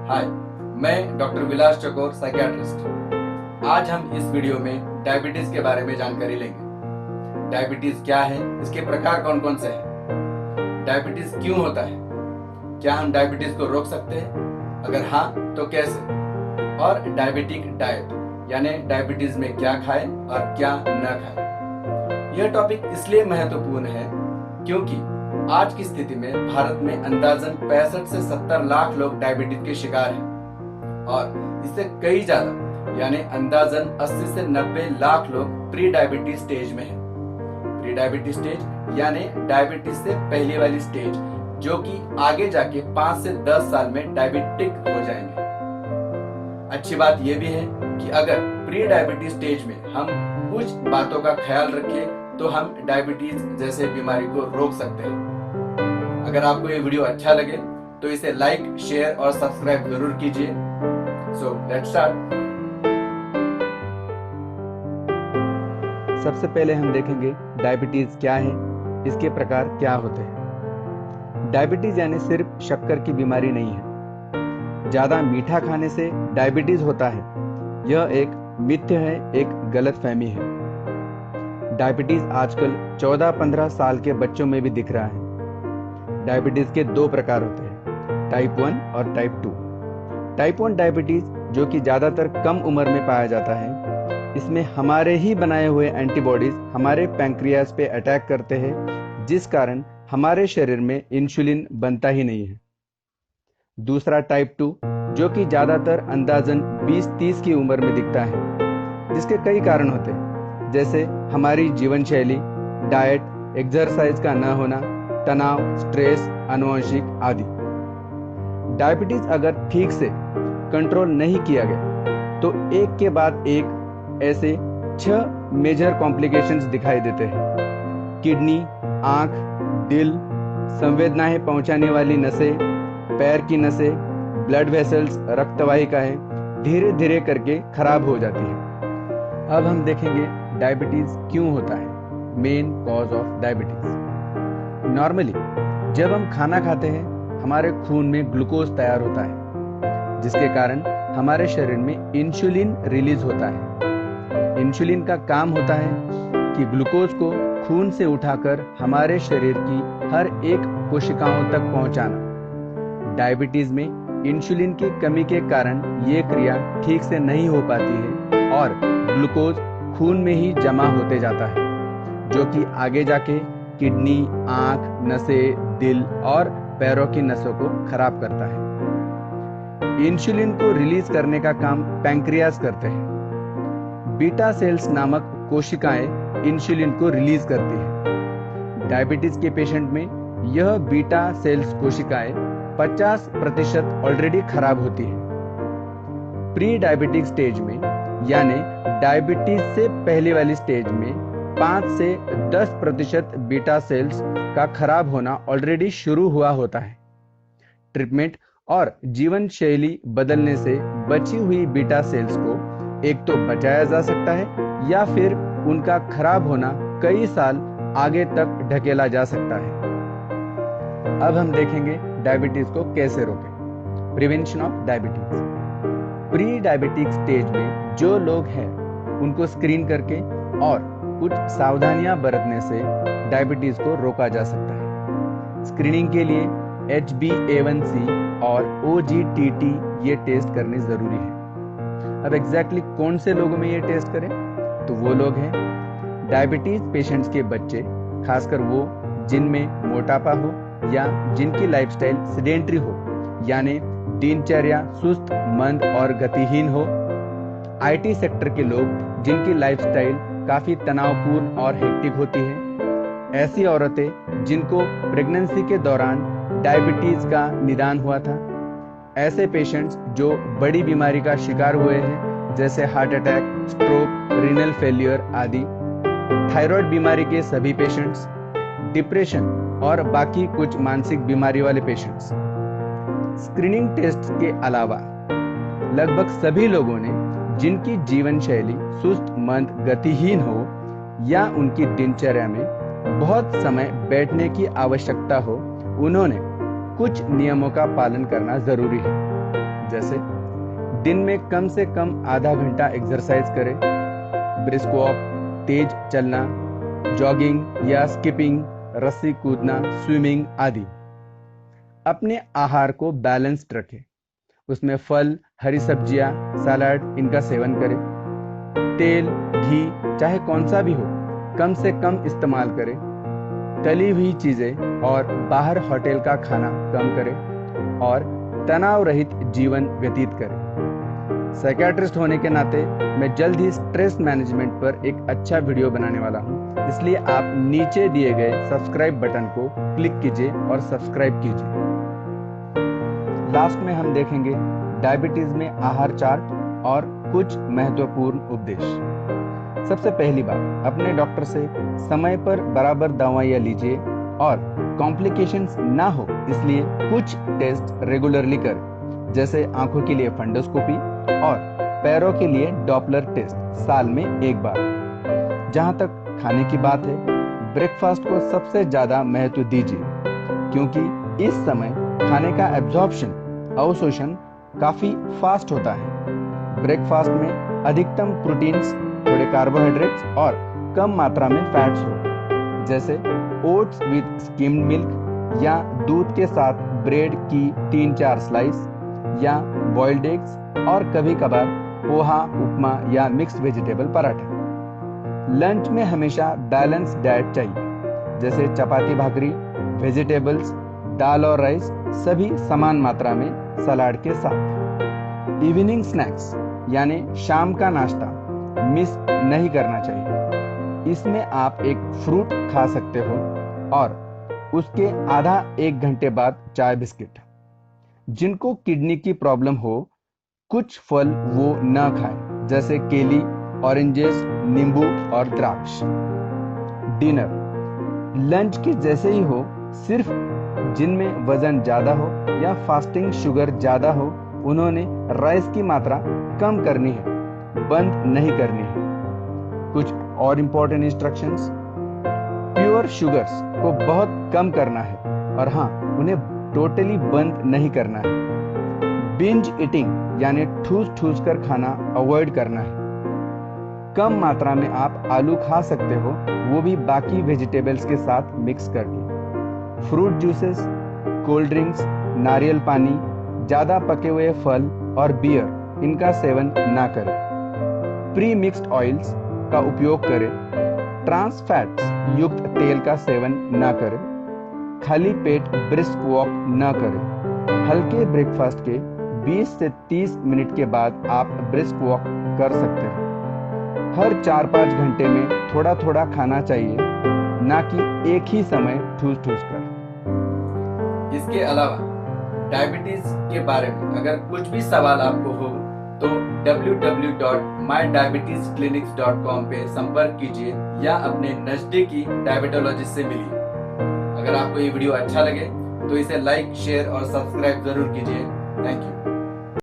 हाय, मैं डॉक्टर विलास चकोर, साइकियाट्रिस्ट। आज हम इस वीडियो में डायबिटीज के बारे में जानकारी लेंगे। डायबिटीज क्या है, इसके प्रकार कौन कौन से हैं, डायबिटीज क्यों होता है, क्या हम डायबिटीज को रोक सकते हैं, अगर हाँ तो कैसे, और डायबिटिक डाइट यानी डायबिटीज में क्या खाएं और क्या न खाएं। यह टॉपिक इसलिए महत्वपूर्ण है क्योंकि आज की स्थिति में भारत में अंदाजन 65 से 70 लाख लोग डायबिटीज के शिकार हैं और इससे कई ज्यादा यानी अंदाजन 80 से 90 लाख लोग प्री डायबिटीज स्टेज में हैं। प्री डायबिटीज स्टेज यानी डायबिटीज से पहले वाली स्टेज, जो कि आगे जाके 5 से 10 साल में डायबिटिक हो जाएंगे। अच्छी बात यह भी है कि अगर प्री डायबिटीज स्टेज में हम कुछ बातों का ख्याल रखें तो हम डायबिटीज जैसे बीमारी को रोक सकते हैं। अगर आपको ये वीडियो अच्छा लगे तो इसे लाइक, शेयर और सब्सक्राइब जरूर कीजिए। So let's start. सबसे पहले हम देखेंगे डायबिटीज क्या है, इसके प्रकार क्या होते हैं। डायबिटीज यानी सिर्फ शक्कर की बीमारी नहीं है। ज्यादा मीठा खाने से डायबिटीज होता है, यह एक मिथ्य है, एक गलतफहमी है। डायबिटीज आजकल 14-15 साल के बच्चों में भी दिख रहा है। डायबिटीज के दो प्रकार होते हैं, टाइप 1 और टाइप 2। टाइप 1 डायबिटीज, जो कि ज्यादातर कम उम्र में पाया जाता है, इसमें हमारे ही बनाए हुए एंटीबॉडीज हमारे पैंक्रियाज पे अटैक करते हैं, जिस कारण हमारे शरीर में इंसुलिन बनता ही नहीं है। दूसरा टाइप 2, जो कि ज्यादातर अंदाजन 20-30 की उम्र में दिखता है, जिसके कई कारण होते हैं, जैसे हमारी जीवन शैली, डाइट, एक्सरसाइज का न होना, तनाव, स्ट्रेस, आनुवंशिक आदि। डायबिटीज अगर ठीक से कंट्रोल नहीं किया गया तो एक के बाद एक ऐसे 6 मेजर कॉम्प्लिकेशंस दिखाई देते हैं। किडनी, आंख, दिल, संवेदनाएं पहुंचाने वाली नसें, पैर की नसें, ब्लड वेसल्स, रक्तवाहिकाएं धीरे धीरे करके खराब हो जाती हैं। अब हम देखेंगे डायबिटीज क्यों होता है, main cause of diabetes. Normally जब हम खाना खाते हैं हमारे खून में ग्लूकोज तैयार होता है, जिसके कारण हमारे शरीर में इंसुलिन रिलीज होता है। इंसुलिन का काम होता है कि ग्लूकोज को खून से उठाकर हमारे शरीर की हर एक कोशिकाओं तक पहुंचाना। डायबिटीज में इंसुलिन की कमी के कारण ये क्रिया ठीक से नहीं हो पाती है और ग्लूकोज खून में ही जमा होते जाता है, जो कि आगे जाके किडनी, आंख, नसें, दिल और पैरों की नसों को खराब करता है। इंसुलिन को रिलीज करने का काम पैंक्रियाज करते हैं। बीटा सेल्स नामक कोशिकाएं इंसुलिन को रिलीज करती हैं। डायबिटीज के पेशेंट में यह बीटा सेल्स कोशिकाएं 50% ऑलरेडी खराब होती है। प्री डायबिटिक स्टेज में यानी डायबिटीज से पहले वाली स्टेज में 5 से 10% बीटा सेल्स का खराब होना ऑलरेडी शुरू हुआ होता है। ट्रीटमेंट और जीवन शैली बदलने से बची हुई बीटा सेल्स को एक तो बचाया जा सकता है या फिर उनका खराब होना कई साल आगे तक ढकेला जा सकता है। अब हम देखेंगे डायबिटीज को कैसे रोकें। Prevention of diabetes. Pre diabetic stage में जो लोग हैं उनको स्क्रीन करके और कुछ सावधानियां बरतने से डायबिटीज को रोका जा सकता है। स्क्रीनिंग के लिए HbA1c और OGTT ये टेस्ट करने जरूरी है। अब एग्जैक्टली कौन से लोगों में ये टेस्ट करें, तो वो लोग हैं डायबिटीज पेशेंट्स के बच्चे, खासकर वो जिनमें मोटापा हो या जिनकी लाइफस्टाइल सेडेंट्री हो, यानी दिनचर्या सुस्त, मंद और गतिहीन हो। IT सेक्टर के लोग जिनकी लाइफस्टाइल काफी तनावपूर्ण और हेक्टिक होती है। ऐसी औरतें जिनको प्रेगनेंसी के दौरान डायबिटीज का निदान हुआ था। ऐसे पेशेंट्स जो बड़ी बीमारी का शिकार हुए हैं, जैसे heart attack, stroke, renal failure आदि। थायराइड बीमारी के सभी पेशेंट्स, डिप्रेशन और बाकी कुछ मानसिक बीमारी वाले पेशेंट्स। स्क्रीनिंग टेस्ट के अलावा लगभग सभी लोगों ने जिनकी जीवन शैली सुस्त, मंद, गतिहीन हो या उनकी दिनचर्या में बहुत समय बैठने की आवश्यकता हो, उन्होंने कुछ नियमों का पालन करना जरूरी है। जैसे दिन में कम से कम आधा घंटा एक्सरसाइज करें, ब्रिस्क वॉक, तेज चलना, जॉगिंग या स्किपिंग, रस्सी कूदना, स्विमिंग आदि। अपने आहार को बैलेंस्ड रखें, उसमें फल, हरी सब्जियां, सलाद इनका सेवन करें। तेल, घी चाहे कौन सा भी हो कम से कम इस्तेमाल करें। तली हुई चीजें और बाहर होटल का खाना कम करें और तनाव रहित जीवन व्यतीत करें। साइकियाट्रिस्ट होने के नाते मैं जल्द ही स्ट्रेस मैनेजमेंट पर एक अच्छा वीडियो बनाने वाला हूं, इसलिए आप नीचे दिए गए सब्सक्राइब बटन को क्लिक कीजिए और सब्सक्राइब कीजिए। लास्ट में हम देखेंगे डायबिटीज में आहार चार्ट और कुछ महत्वपूर्ण उपदेश। सबसे पहली बात, अपने डॉक्टर से समय पर बराबर दवाइयां लीजिए और कॉम्प्लिकेशंस ना हो इसलिए कुछ टेस्ट रेगुलरली करें, जैसे आंखों के लिए फंडोस्कोपी और पैरों के लिए डॉपलर टेस्ट साल में एक बार। जहां तक खाने की बात है, ब्रेकफास्ट को सबसे ज्यादा महत्व दीजिए क्योंकि इस समय खाने का एब्जॉर्प्शन, अवशोषण काफी फास्ट होता है। ब्रेकफास्ट में अधिकतम प्रोटीन्स, थोड़े कार्बोहाइड्रेट्स और कम मात्रा में फैट्स हो, जैसे ओट्स विद स्किम्ड मिल्क या दूध के साथ ब्रेड की 3-4 स्लाइस या बॉइल्ड एग्स और कभी कभार पोहा, उपमा या मिक्स्ड वेजिटेबल पराठा। लंच में हमेशा बैलेंस डाइट चाहिए, जैसे चपाती भाकरी, वेजिटेबल्स, दाल और राइस सभी समान मात्रा में सलाद के साथ। इवनिंग स्नैक्स यानी शाम का नाश्ता मिस नहीं करना चाहिए। इसमें आप एक फ्रूट खा सकते हो और उसके आधा 1 घंटे बाद चाय बिस्किट। जिनको किडनी की प्रॉब्लम हो कुछ फल वो न खाएं, जैसे केली, ऑरेंजेस, नींबू और द्राक्ष। डिनर लंच के जैसे ही हो, सिर्फ जिनमें वजन ज्यादा हो या फास्टिंग शुगर ज्यादा हो उन्होंने राइस की मात्रा कम करनी है, बंद नहीं करनी है। कुछ और इंपॉर्टेंट इंस्ट्रक्शंस, प्योर शुगर्स को बहुत कम करना है और हाँ, उन्हें टोटली बंद नहीं करना है। बिंज ईटिंग यानी ठूस ठूस कर खाना अवॉइड करना है। कम मात्रा में आप आलू खा सकते हो, वो भी बाकी वेजिटेबल्स के साथ मिक्स करके। फ्रूट जूसेस, कोल्ड ड्रिंक्स, नारियल पानी, ज्यादा पके हुए फल और बियर इनका सेवन ना करें। प्री मिक्स्ड ऑयल्स का उपयोग करें। ट्रांस फैट्स युक्त तेल का सेवन ना करें। खाली पेट ब्रिस्क वॉक न करें। हल्के ब्रेकफास्ट के 20 से 30 मिनट के बाद आप ब्रिस्क वॉक कर सकते हो। हर 4-5 घंटे में थोड़ा थोड़ा खाना चाहिए, ना कि एक ही समय ठूस ठूस कर। इसके अलावा डायबिटीज के बारे में अगर कुछ भी सवाल आपको हो तो www.mydiabetesclinics.com पे संपर्क कीजिए या अपने नजदीकी डायबिटोलॉजिस्ट से मिलिए। अगर आपको ये वीडियो अच्छा लगे तो इसे लाइक, शेयर और सब्सक्राइब जरूर कीजिए। Thank you.